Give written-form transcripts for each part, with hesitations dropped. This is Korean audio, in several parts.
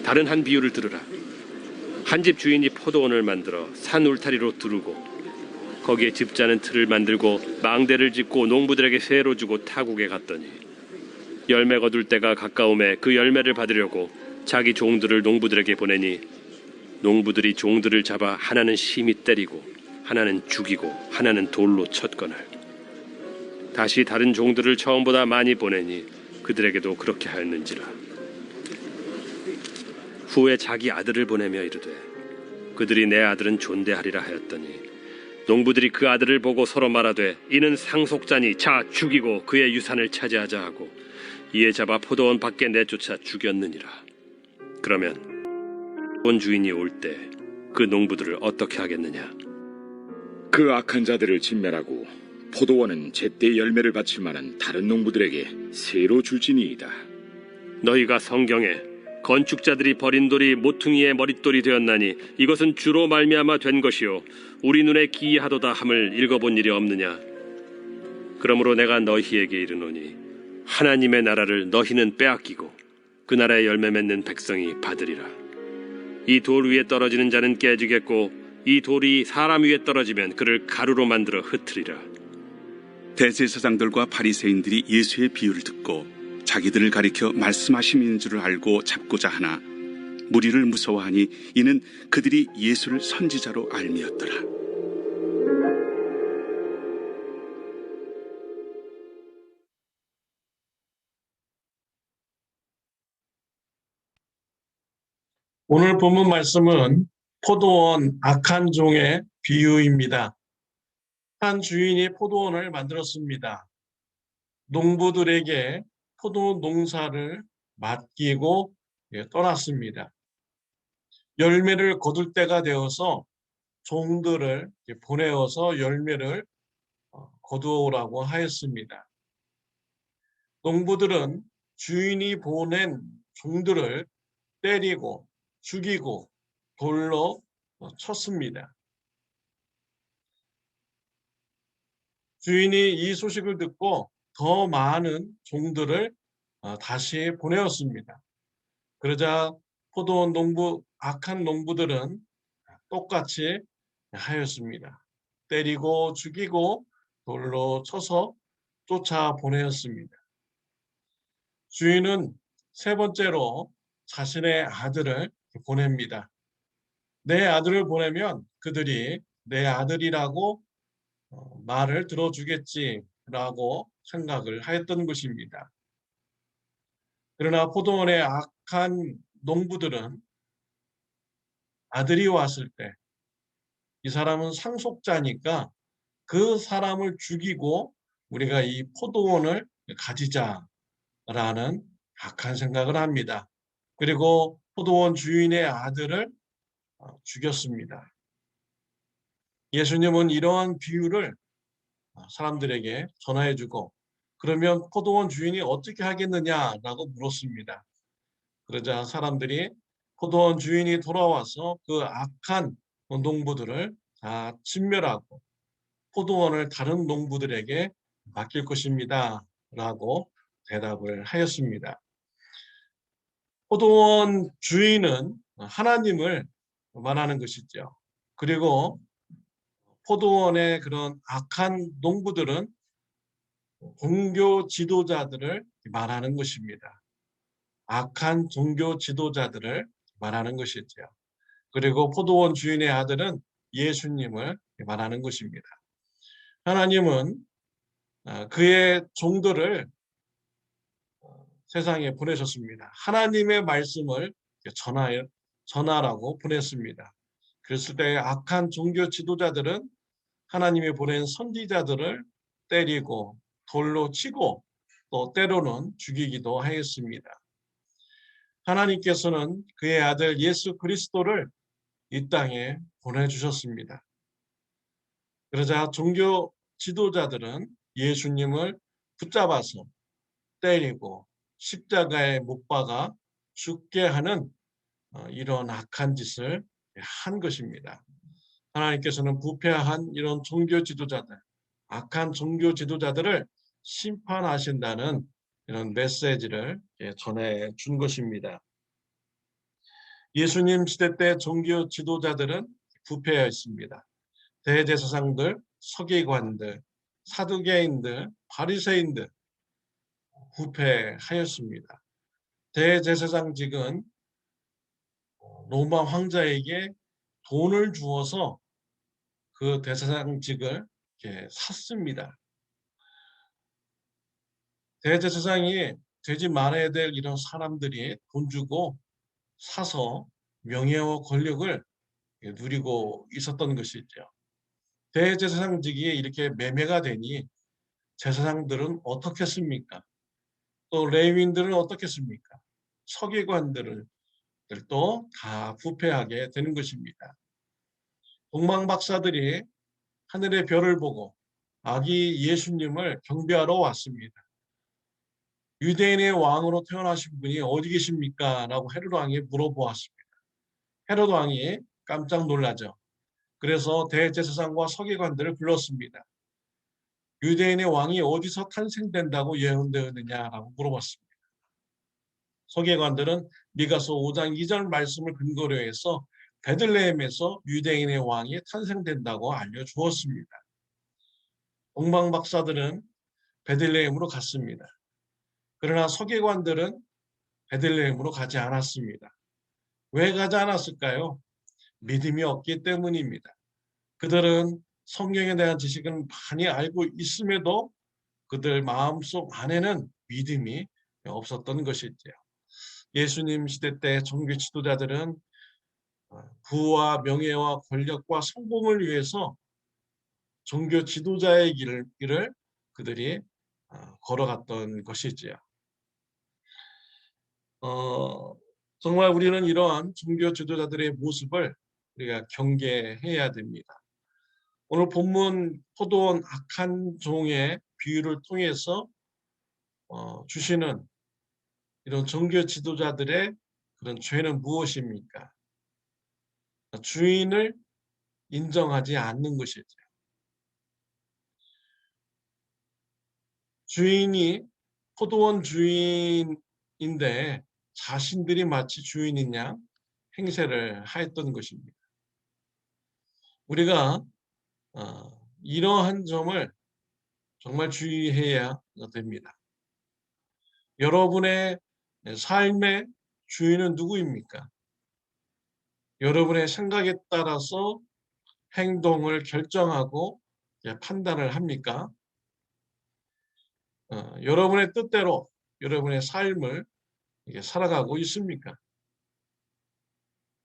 다른 한 비유를 들으라. 한 집 주인이 포도원을 만들어 산 울타리로 두르고 거기에 집자는 틀을 만들고 망대를 짓고 농부들에게 세로 주고 타국에 갔더니 열매 거둘 때가 가까움에 그 열매를 받으려고 자기 종들을 농부들에게 보내니 농부들이 종들을 잡아 하나는 심히 때리고 하나는 죽이고 하나는 돌로 쳤거늘 다시 다른 종들을 처음보다 많이 보내니 그들에게도 그렇게 하였는지라. 후에 자기 아들을 보내며 이르되 그들이 내 아들은 존대하리라 하였더니 농부들이 그 아들을 보고 서로 말하되 이는 상속자니 자 죽이고 그의 유산을 차지하자 하고 이에 잡아 포도원 밖에 내쫓아 죽였느니라. 그러면 포도원 주인이 올 때 그 농부들을 어떻게 하겠느냐? 그 악한 자들을 진멸하고 포도원은 제때 열매를 바칠 만한 다른 농부들에게 새로 줄지니이다. 너희가 성경에 건축자들이 버린 돌이 모퉁이의 머릿돌이 되었나니 이것은 주로 말미암아 된 것이요 우리 눈에 기이하도다 함을 읽어본 일이 없느냐? 그러므로 내가 너희에게 이르노니 하나님의 나라를 너희는 빼앗기고 그 나라의 열매 맺는 백성이 받으리라. 이 돌 위에 떨어지는 자는 깨지겠고 이 돌이 사람 위에 떨어지면 그를 가루로 만들어 흩으리라. 대제사장들과 바리새인들이 예수의 비유를 듣고 자기들을 가리켜 말씀하심인 줄을 알고 잡고자 하나 무리를 무서워하니 이는 그들이 예수를 선지자로 알미었더라. 오늘 본문 말씀은 포도원 악한 종의 비유입니다. 한 주인이 포도원을 만들었습니다. 농부들에게 포도 농사를 맡기고 떠났습니다. 열매를 거둘 때가 되어서 종들을 보내어서 열매를 거두오라고 하였습니다. 농부들은 주인이 보낸 종들을 때리고 죽이고 돌로 쳤습니다. 주인이 이 소식을 듣고 더 많은 종들을 다시 보내었습니다. 그러자 포도원 악한 농부들은 똑같이 하였습니다. 때리고 죽이고 돌로 쳐서 쫓아 보내었습니다. 주인은 세 번째로 자신의 아들을 보냅니다. 내 아들을 보내면 그들이 내 아들이라고 말을 들어주겠지라고 생각을 하였던 것입니다. 그러나 포도원의 악한 농부들은 아들이 왔을 때 이 사람은 상속자니까 그 사람을 죽이고 우리가 이 포도원을 가지자라는 악한 생각을 합니다. 그리고 포도원 주인의 아들을 죽였습니다. 예수님은 이러한 비유를 사람들에게 전화해주고 그러면 포도원 주인이 어떻게 하겠느냐라고 물었습니다. 그러자 사람들이 포도원 주인이 돌아와서 그 악한 농부들을 다 진멸하고 포도원을 다른 농부들에게 맡길 것입니다 라고 대답을 하였습니다. 포도원 주인은 하나님을 말하는 것이죠. 그리고 포도원의 그런 악한 농부들은 종교 지도자들을 말하는 것입니다. 악한 종교 지도자들을 말하는 것이죠. 그리고 포도원 주인의 아들은 예수님을 말하는 것입니다. 하나님은 그의 종들을 세상에 보내셨습니다. 하나님의 말씀을 전하라고 보냈습니다. 그랬을 때 악한 종교 지도자들은 하나님이 보낸 선지자들을 때리고 돌로 치고 또 때로는 죽이기도 하였습니다. 하나님께서는 그의 아들 예수 그리스도를 이 땅에 보내주셨습니다. 그러자 종교 지도자들은 예수님을 붙잡아서 때리고 십자가에 못 박아 죽게 하는 이런 악한 짓을 한 것입니다. 하나님께서는 부패한 이런 종교 지도자들, 악한 종교 지도자들을 심판하신다는 이런 메시지를 전해 준 것입니다. 예수님 시대 때 종교 지도자들은 부패했습니다. 대제사장들, 서기관들, 사두개인들, 바리새인들 부패하였습니다. 대제사장직은 로마 황자에게 돈을 주어서 그 대제사장직을 이렇게 샀습니다. 대제사장이 되지 말아야 될 이런 사람들이 돈 주고 사서 명예와 권력을 누리고 있었던 것이죠. 대제사장직이 이렇게 매매가 되니 제사장들은 어떻겠습니까? 또 레위인들은 어떻겠습니까? 서기관들도 다 부패하게 되는 것입니다. 동방박사들이 하늘의 별을 보고 아기 예수님을 경배하러 왔습니다. 유대인의 왕으로 태어나신 분이 어디 계십니까? 라고 헤롯 왕이 물어보았습니다. 헤롯 왕이 깜짝 놀라죠. 그래서 대제사장과 서기관들을 불렀습니다. 유대인의 왕이 어디서 탄생된다고 예언되었느냐라고 물어봤습니다. 서기관들은 미가서 5장 2절 말씀을 근거로 해서 베들레헴에서 유대인의 왕이 탄생된다고 알려주었습니다. 동방박사들은 베들레헴으로 갔습니다. 그러나 서기관들은 베들레헴으로 가지 않았습니다. 왜 가지 않았을까요? 믿음이 없기 때문입니다. 그들은 성경에 대한 지식은 많이 알고 있음에도 그들 마음속 안에는 믿음이 없었던 것이지요. 예수님 시대 때 종교 지도자들은 부와 명예와 권력과 성공을 위해서 종교 지도자의 길을 그들이 걸어갔던 것이지요. 정말 우리는 이러한 종교 지도자들의 모습을 우리가 경계해야 됩니다. 오늘 본문 포도원 악한 종의 비유를 통해서 주시는 이런 종교 지도자들의 그런 죄는 무엇입니까? 주인을 인정하지 않는 것이죠. 주인이 포도원 주인인데 자신들이 마치 주인인 양 행세를 하였던 것입니다. 우리가 이러한 점을 정말 주의해야 됩니다. 여러분의 삶의 주인은 누구입니까? 여러분의 생각에 따라서 행동을 결정하고 판단을 합니까? 여러분의 뜻대로 여러분의 삶을 살아가고 있습니까?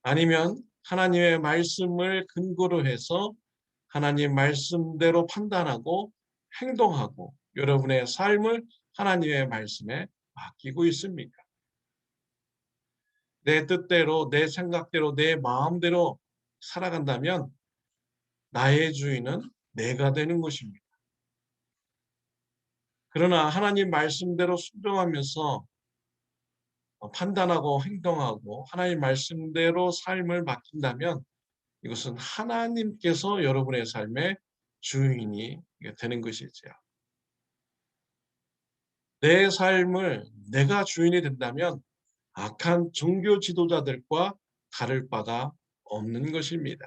아니면 하나님의 말씀을 근거로 해서 하나님 말씀대로 판단하고 행동하고 여러분의 삶을 하나님의 말씀에 맡기고 있습니까? 내 뜻대로, 내 생각대로, 내 마음대로 살아간다면 나의 주인은 내가 되는 것입니다. 그러나 하나님 말씀대로 순종하면서 판단하고 행동하고 하나님 말씀대로 삶을 맡긴다면 이것은 하나님께서 여러분의 삶의 주인이 되는 것이지요. 내 삶을 내가 주인이 된다면 악한 종교 지도자들과 다를 바가 없는 것입니다.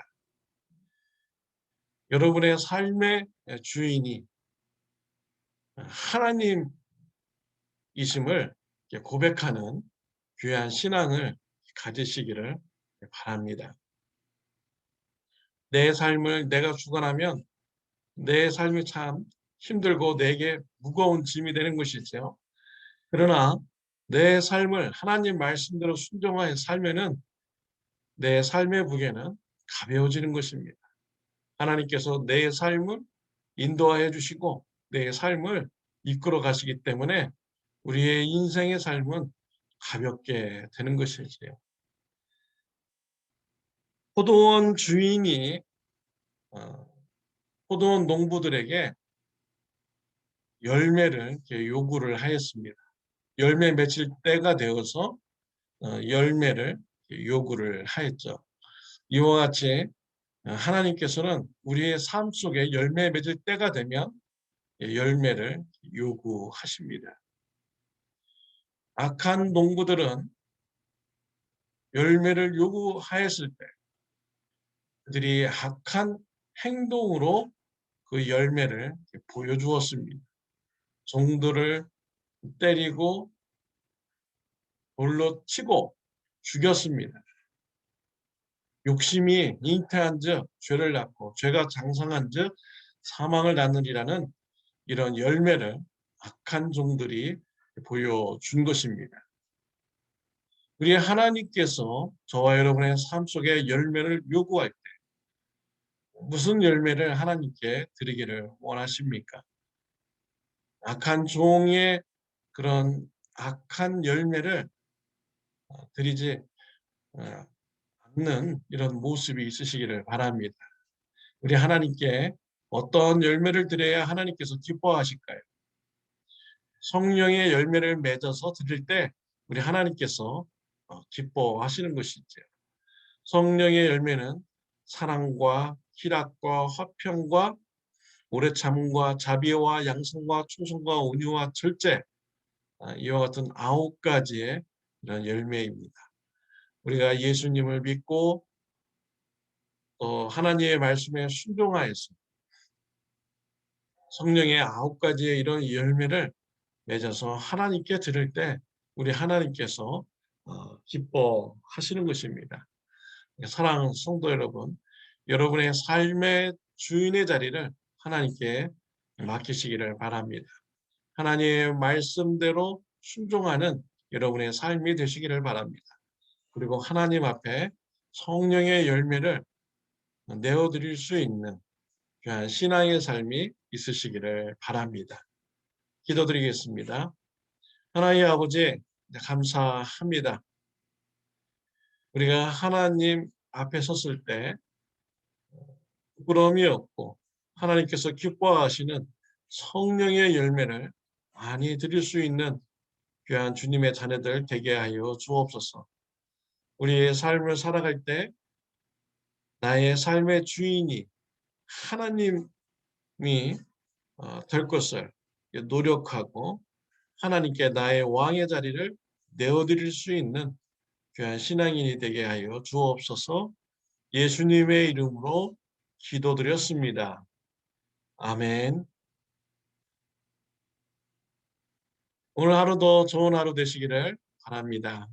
여러분의 삶의 주인이 하나님이심을 고백하는 귀한 신앙을 가지시기를 바랍니다. 내 삶을 내가 주관하면 내 삶이 참 힘들고 내게 무거운 짐이 되는 것이죠. 그러나 내 삶을 하나님 말씀대로 순종하여 살면은 내 삶의 무게는 가벼워지는 것입니다. 하나님께서 내 삶을 인도하여 주시고 내 삶을 이끌어 가시기 때문에 우리의 인생의 삶은 가볍게 되는 것이지요. 포도원 주인이 포도원 농부들에게 열매를 요구를 하였습니다. 열매 맺힐 때가 되어서 열매를 요구를 하였죠. 이와 같이 하나님께서는 우리의 삶 속에 열매 맺을 때가 되면 열매를 요구하십니다. 악한 농부들은 열매를 요구하였을 때 그들이 악한 행동으로 그 열매를 보여주었습니다. 종들을 때리고 돌로 치고 죽였습니다. 욕심이 잉태한즉 죄를 낳고 죄가 장성한즉 사망을 낳느니라는 이런 열매를 악한 종들이 보여준 것입니다. 우리 하나님께서 저와 여러분의 삶 속에 열매를 요구할 때 무슨 열매를 하나님께 드리기를 원하십니까? 악한 종의 그런 악한 열매를 드리지 않는 이런 모습이 있으시기를 바랍니다. 우리 하나님께 어떤 열매를 드려야 하나님께서 기뻐하실까요? 성령의 열매를 맺어서 드릴 때 우리 하나님께서 기뻐하시는 것이죠. 성령의 열매는 사랑과 희락과 화평과 오래 참음과 자비와 양성과 충성과 온유와 절제, 이와 같은 9가지의 이런 열매입니다. 우리가 예수님을 믿고 하나님의 말씀에 순종하여서 성령의 9가지의 이런 열매를 맺어서 하나님께 드릴 때 우리 하나님께서 기뻐하시는 것입니다. 사랑하는 성도 여러분, 여러분의 삶의 주인의 자리를 하나님께 맡기시기를 바랍니다. 하나님의 말씀대로 순종하는 여러분의 삶이 되시기를 바랍니다. 그리고 하나님 앞에 성령의 열매를 내어드릴 수 있는 귀한 신앙의 삶이 있으시기를 바랍니다. 기도드리겠습니다. 하나님 아버지, 감사합니다. 우리가 하나님 앞에 섰을 때 부끄러움이 없고 하나님께서 기뻐하시는 성령의 열매를 많이 드릴 수 있는 귀한 주님의 자녀들 되게 하여 주옵소서. 우리의 삶을 살아갈 때 나의 삶의 주인이 하나님이 될 것을 노력하고 하나님께 나의 왕의 자리를 내어드릴 수 있는 귀한 신앙인이 되게 하여 주옵소서. 예수님의 이름으로 기도드렸습니다. 아멘. 오늘 하루도 좋은 하루 되시기를 바랍니다.